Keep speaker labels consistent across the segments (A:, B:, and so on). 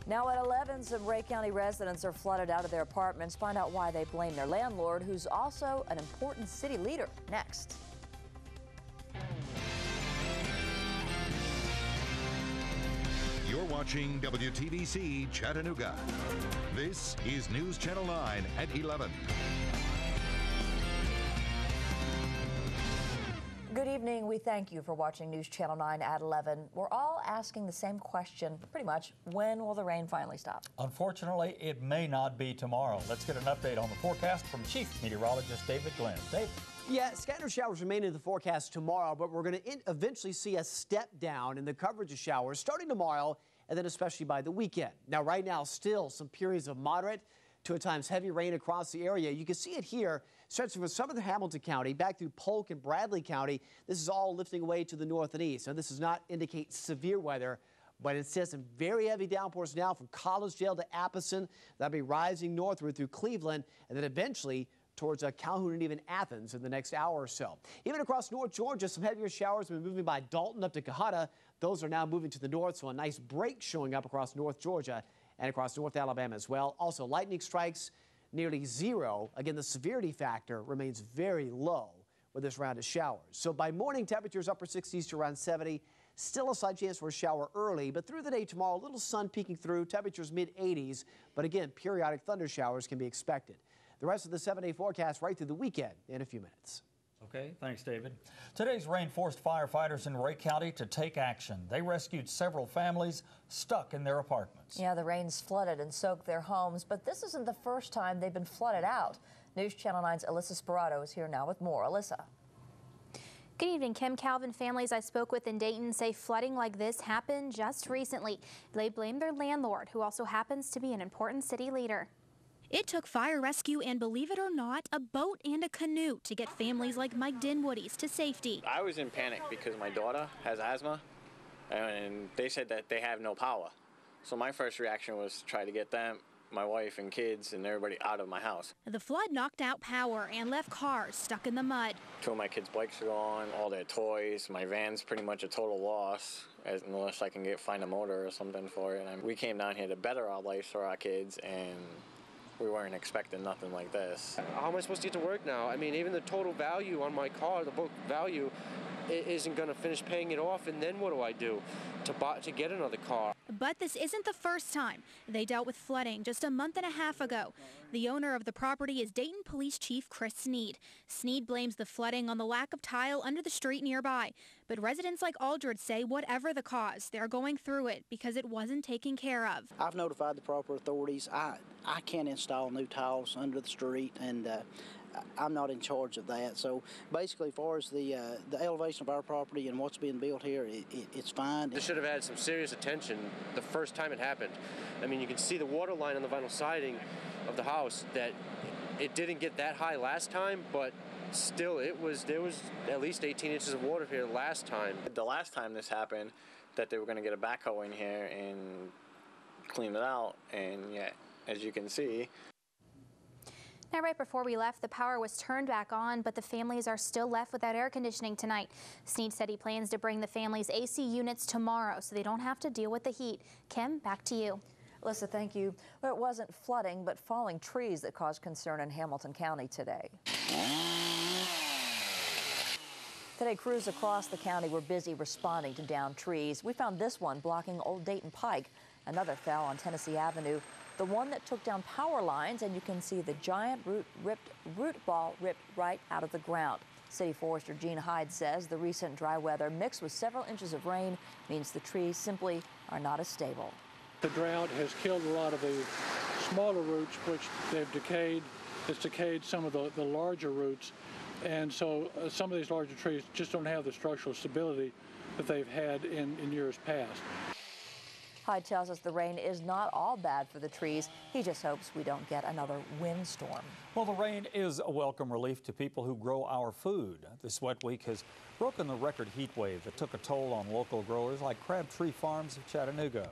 A: Now at 11, some Ray County residents are flooded out of their apartments. Find out why they blame their landlord, who's also an important city leader, next.
B: You're watching WTVC Chattanooga. This is News Channel 9 at 11.
A: Good evening. We thank you for watching News Channel 9 at 11. We're all asking the same question, pretty much. When will the rain finally stop?
C: Unfortunately, it may not be tomorrow. Let's get an update on the forecast from Chief Meteorologist David Glenn. Dave?
D: Yeah, scattered showers remain in the forecast tomorrow, but we're going to eventually see a step down in the coverage of showers starting tomorrow and then especially by the weekend. Now, right now, still some periods of moderate to at times heavy rain across the area. You can see it here, stretching from southern Hamilton County back through Polk and Bradley County. This is all lifting away to the north and east. Now, this does not indicate severe weather, but it says some very heavy downpours now from Collegedale to Appleton. That'll be rising northward through Cleveland and then eventually towards Calhoun and even Athens in the next hour or so. Even across North Georgia, some heavier showers have been moving by Dalton up to Cohutta. Those are now moving to the north, so a nice break showing up across North Georgia and across North Alabama as well. Also, lightning strikes nearly zero. Again, the severity factor remains very low with this round of showers. So by morning, temperatures upper 60s to around 70. Still a slight chance for a shower early, but through the day tomorrow, a little sun peeking through, temperatures mid-80s. But again, periodic thunder showers can be expected. The rest of the 7-day forecast right through the weekend in a few minutes.
C: Okay, thanks, David. Today's rain forced firefighters in Ray County to take action. They rescued several families stuck in their apartments.
A: Yeah, the rains flooded and soaked their homes, but this isn't the first time they've been flooded out. News Channel 9's Alyssa Sperato is here now with more. Alyssa.
E: Good evening, Kim. Calvin families I spoke with in Dayton say flooding like this happened just recently. They blame their landlord, who also happens to be an important city leader.
F: It took fire rescue and, believe it or not, a boat and a canoe to get families like Mike Dinwoody's to safety.
G: I was in panic because my daughter has asthma, and they said that they have no power. So my first reaction was to try to get them, my wife and kids and everybody out of my house.
F: The flood knocked out power and left cars stuck in the mud.
G: 2 of my kids' bikes are gone, all their toys. My van's pretty much a total loss, unless I can find a motor or something for it. And we came down here to better our lives for our kids, and we weren't expecting nothing like this.
H: How am I supposed to get to work now? I mean, even the total value on my car, the book value, isn't going to finish paying it off, and then what do I do to get another car?
F: But this isn't the first time they dealt with flooding just a month and a half ago. The owner of the property is Dayton Police Chief Chris Sneed. Sneed blames the flooding on the lack of tile under the street nearby. But residents like Aldred say whatever the cause, they're going through it because it wasn't taken care of.
I: I've notified the proper authorities. I can't install new tiles under the street, and I'm not in charge of that. So basically, as far as the elevation of our property and what's being built here, it's fine.
H: This should have had some serious attention the first time it happened. I mean, you can see the water line on the vinyl siding of the house, that it didn't get that high last time, but still there was at least 18 inches of water here last time.
G: The last time this happened, that they were going to get a backhoe in here and clean it out, and yeah, as you can see.
E: Now, right before we left, the power was turned back on, but the families are still left without air conditioning tonight. Sneed said he plans to bring the families AC units tomorrow so they don't have to deal with the heat. Kim, back to you.
A: Alyssa, thank you. Well, it wasn't flooding, but falling trees that caused concern in Hamilton County today. Today, crews across the county were busy responding to downed trees. We found this one blocking Old Dayton Pike. Another fell on Tennessee Avenue. The one that took down power lines, and you can see the giant root ball ripped right out of the ground. City Forester Gene Hyde says the recent dry weather mixed with several inches of rain means the trees simply are not as stable.
J: The drought has killed a lot of the smaller roots, which they've decayed. It's decayed some of the larger roots, and so some of these larger trees just don't have the structural stability that they've had in years past.
A: Hyde tells us the rain is not all bad for the trees. He just hopes we don't get another windstorm.
C: Well, the rain is a welcome relief to people who grow our food. This wet week has broken the record heat wave that took a toll on local growers like Crabtree Farms of Chattanooga.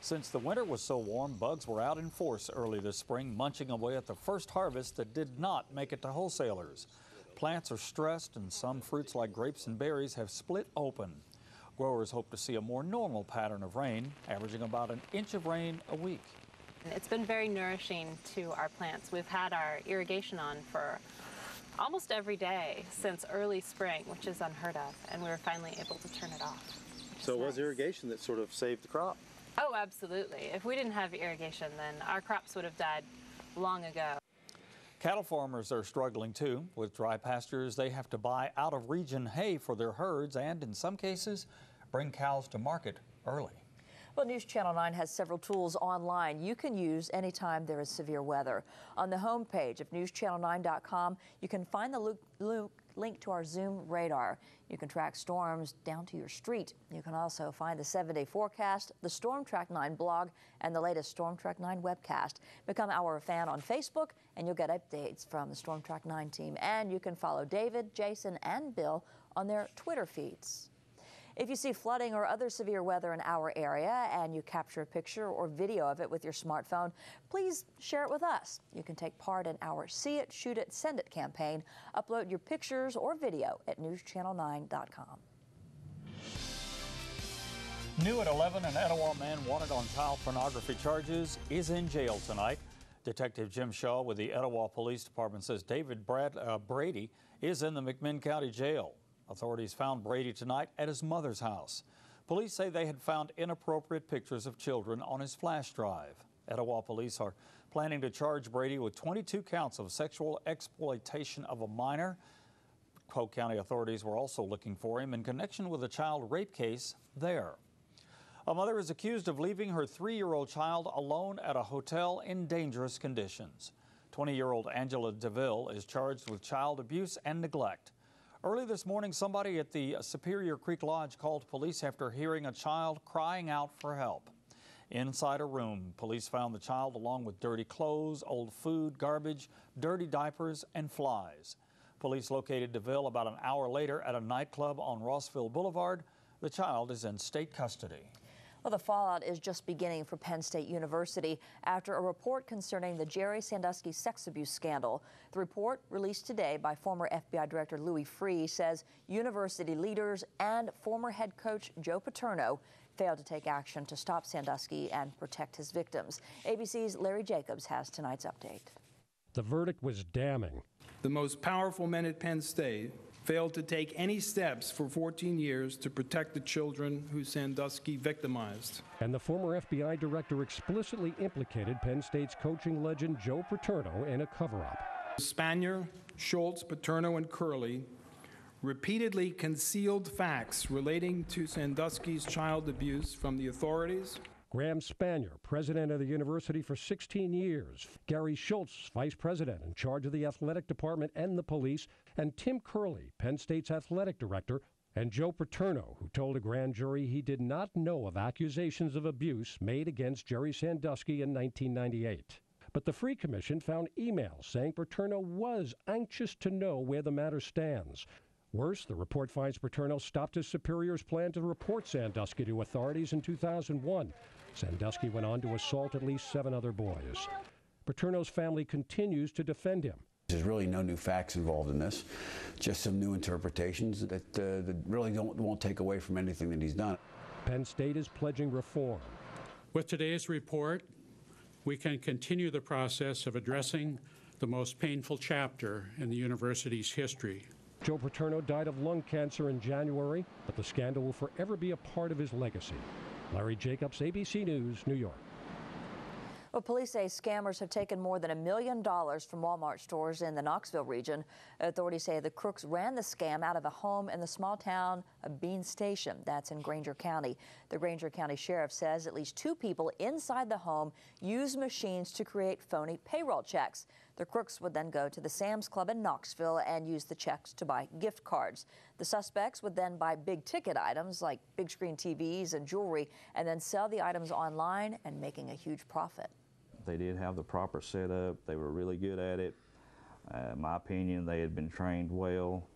C: Since the winter was so warm, bugs were out in force early this spring, munching away at the first harvest that did not make it to wholesalers. Plants are stressed, and some fruits like grapes and berries have split open. Growers hope to see a more normal pattern of rain, averaging about an inch of rain a week.
K: It's been very nourishing to our plants. We've had our irrigation on for almost every day since early spring, which is unheard of, and we were finally able to turn it off.
L: So it was irrigation that sort of saved the crop?
K: Oh, absolutely. If we didn't have irrigation, then our crops would have died long ago.
C: Cattle farmers are struggling too. With dry pastures, they have to buy out-of-region hay for their herds and, in some cases, bring cows to market early.
A: Well, News Channel 9 has several tools online you can use anytime there is severe weather. On the homepage of newschannel9.com, you can find the link to our Zoom radar. You can track storms down to your street. You can also find the 7-day forecast, the Storm Track 9 blog, and the latest Storm Track 9 webcast. Become our fan on Facebook, and you'll get updates from the Storm Track 9 team. And you can follow David, Jason, and Bill on their Twitter feeds. If you see flooding or other severe weather in our area and you capture a picture or video of it with your smartphone, please share it with us. You can take part in our See It, Shoot It, Send It campaign. Upload your pictures or video at newschannel9.com.
C: New at 11, an Etowah man wanted on child pornography charges is in jail tonight. Detective Jim Shaw with the Etowah Police Department says David Brady is in the McMinn County Jail. Authorities found Brady tonight at his mother's house. Police say they had found inappropriate pictures of children on his flash drive. Etowah police are planning to charge Brady with 22 counts of sexual exploitation of a minor. Polk County authorities were also looking for him in connection with a child rape case there. A mother is accused of leaving her 3-year-old child alone at a hotel in dangerous conditions. 20-year-old Angela DeVille is charged with child abuse and neglect. Early this morning, somebody at the Superior Creek Lodge called police after hearing a child crying out for help. Inside a room, police found the child along with dirty clothes, old food, garbage, dirty diapers, and flies. Police located DeVille about an hour later at a nightclub on Rossville Boulevard. The child is in state custody.
A: Well, the fallout is just beginning for Penn State University after a report concerning the Jerry Sandusky sex abuse scandal. The report, released today by former FBI Director Louis Freeh, says university leaders and former head coach Joe Paterno failed to take action to stop Sandusky and protect his victims. ABC's Larry Jacobs has tonight's update.
M: The verdict was damning.
N: The most powerful men at Penn State failed to take any steps for 14 years to protect the children who Sandusky victimized.
M: And the former FBI director explicitly implicated Penn State's coaching legend Joe Paterno in a cover-up.
N: Spanier, Schultz, Paterno, and Curley repeatedly concealed facts relating to Sandusky's child abuse from the authorities.
M: Graham Spanier, president of the university for 16 years. Gary Schultz, vice president in charge of the athletic department and the police. And Tim Curley, Penn State's athletic director. And Joe Paterno, who told a grand jury he did not know of accusations of abuse made against Jerry Sandusky in 1998. But the Freeh Commission found emails saying Paterno was anxious to know where the matter stands. Worse, the report finds Paterno stopped his superior's plan to report Sandusky to authorities in 2001. Sandusky went on to assault at least 7 other boys. Paterno's family continues to defend him.
O: There's really no new facts involved in this, just some new interpretations that really won't take away from anything that he's done.
M: Penn State is pledging reform.
P: With today's report, we can continue the process of addressing the most painful chapter in the university's history.
M: Joe Paterno died of lung cancer in January, but the scandal will forever be a part of his legacy. Larry Jacobs, ABC News, New York.
A: Well, police say scammers have taken more than $1 million from Walmart stores in the Knoxville region. Authorities say the crooks ran the scam out of a home in the small town of Bean Station. That's in Granger County. The Granger County Sheriff says at least 2 people inside the home used machines to create phony payroll checks. The crooks would then go to the Sam's Club in Knoxville and use the checks to buy gift cards. The suspects would then buy big-ticket items like big-screen TVs and jewelry and then sell the items online and making a huge profit.
Q: They did have the proper setup. They were really good at it. In my opinion, they had been trained well.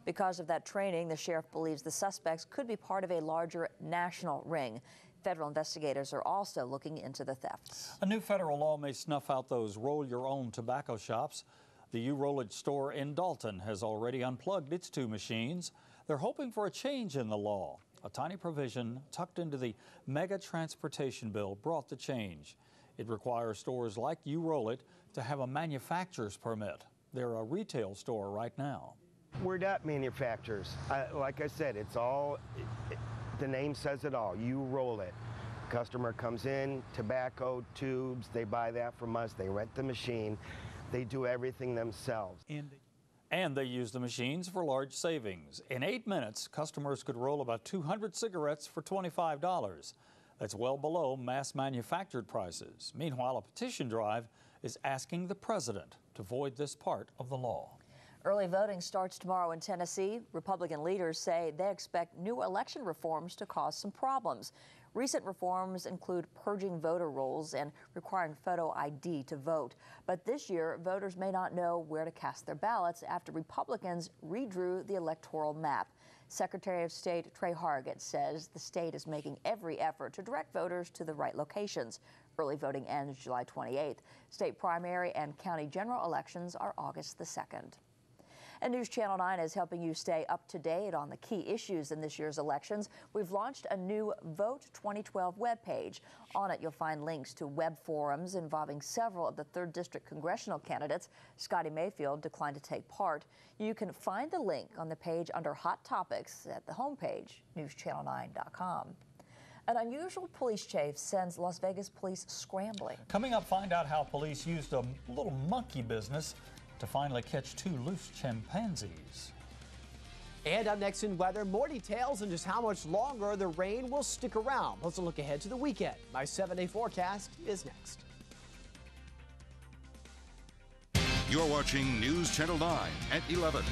A: Because of that training, the sheriff believes the suspects could be part of a larger national ring. Federal investigators are also looking into the thefts.
C: A new federal law may snuff out those roll-your-own tobacco shops. The U-Rollage store in Dalton has already unplugged its 2 machines. They're hoping for a change in the law. A tiny provision tucked into the mega transportation bill brought the change. It requires stores like You Roll It to have a manufacturer's permit. They're a retail store right now.
R: We're not manufacturers. Like I said, it's all, the name says it all. You Roll It. Customer comes in, tobacco, tubes, they buy that from us, they rent the machine, they do everything themselves.
C: And they use the machines for large savings. In 8 minutes, customers could roll about 200 cigarettes for $25. That's well below mass manufactured prices. Meanwhile, a petition drive is asking the president to void this part of the law.
A: Early voting starts tomorrow in Tennessee. Republican leaders say they expect new election reforms to cause some problems. Recent reforms include purging voter rolls and requiring photo ID to vote. But this year, voters may not know where to cast their ballots after Republicans redrew the electoral map. Secretary of State Trey Hargett says the state is making every effort to direct voters to the right locations. Early voting ends July 28th. State primary and county general elections are August the 2nd. And News Channel 9 is helping you stay up to date on the key issues in this year's elections. We've launched a new Vote 2012 webpage. On it, you'll find links to web forums involving several of the 3rd District congressional candidates. Scotty Mayfield declined to take part. You can find the link on the page under Hot Topics at the homepage, newschannel9.com. An unusual police chase sends Las Vegas police scrambling.
C: Coming up, find out how police used a little monkey business to finally catch 2 loose chimpanzees.
D: And up next in weather, more details on just how much longer the rain will stick around. Let's look ahead to the weekend. My 7-day forecast is next.
B: You're watching News Channel 9 at 11.